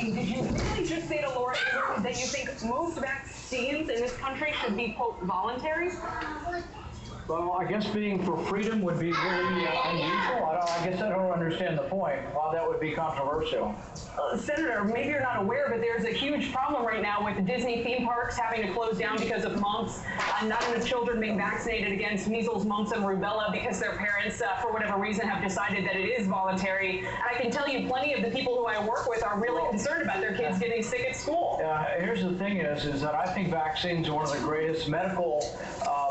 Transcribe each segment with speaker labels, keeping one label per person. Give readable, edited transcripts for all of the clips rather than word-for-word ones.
Speaker 1: mean, did you really just say to Laura Ingraham that you think most vaccines in this country should be, quote, voluntary?
Speaker 2: Well, I guess being for freedom would be really unusual. I guess I don't understand the point. Why that would be controversial.
Speaker 1: Senator, maybe you're not aware, but there's a huge problem right now with Disney theme parks having to close down because of mumps. Not enough children being vaccinated against measles, mumps, and rubella because their parents, for whatever reason, have decided that it is voluntary. And I can tell you plenty of the people who I work with are really concerned about their kids getting sick at school.
Speaker 2: Here's the thing is that I think vaccines are one of the greatest medical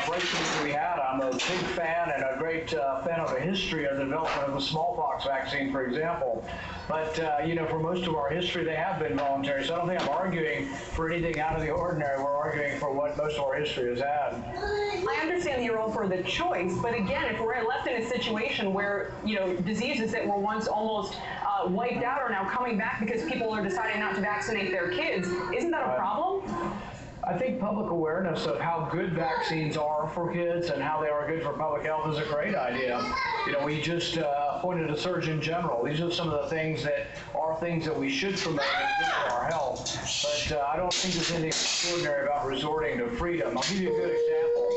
Speaker 2: breakthroughs we had. I'm a big fan and a great fan of the history of the development of the smallpox vaccine, for example. But, for most of our history, they have been voluntary. So I don't think I'm arguing for anything out of the ordinary. We're arguing for what most of our history has had.
Speaker 1: I understand that you're all for the choice, but again, if we're left in a situation where, diseases that were once almost wiped out are now coming back because people are deciding not to vaccinate their kids, isn't that a problem?
Speaker 2: I think public awareness of how good vaccines are for kids and how they are good for public health is a great idea. We just appointed a Surgeon General. These are some of the things that we should promote and good for our health. But I don't think there's anything extraordinary about resorting to freedom. I'll give you a good example.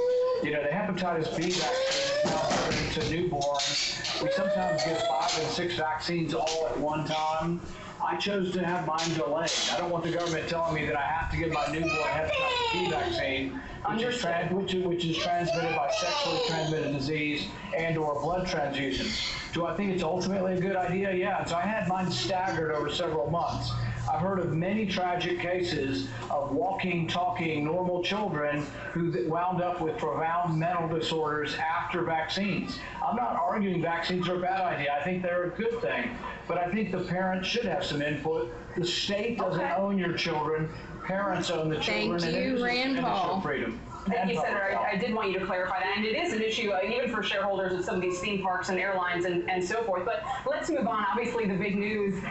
Speaker 2: The hepatitis B vaccine is now given to newborns. We sometimes give 5 and 6 vaccines all at one time. I chose to have mine delayed. I don't want the government telling me that I have to give my newborn hepatitis B vaccine, which is transmitted by sexually transmitted disease and or blood transfusions. Do I think it's ultimately a good idea? Yeah. So I had mine staggered over several months. I've heard of many tragic cases of walking, talking, normal children who wound up with profound mental disorders after vaccines. I'm not arguing vaccines are a bad idea. I think they're a good thing. But I think the parents should have some input. The state doesn't own your children. Parents own the children.
Speaker 3: Thank you, Rand Paul.
Speaker 2: Freedom.
Speaker 1: Thank you, Senator. I did want you to clarify that, and it is an issue even for shareholders of some of these theme parks and airlines and so forth. But let's move on. Obviously, the big news of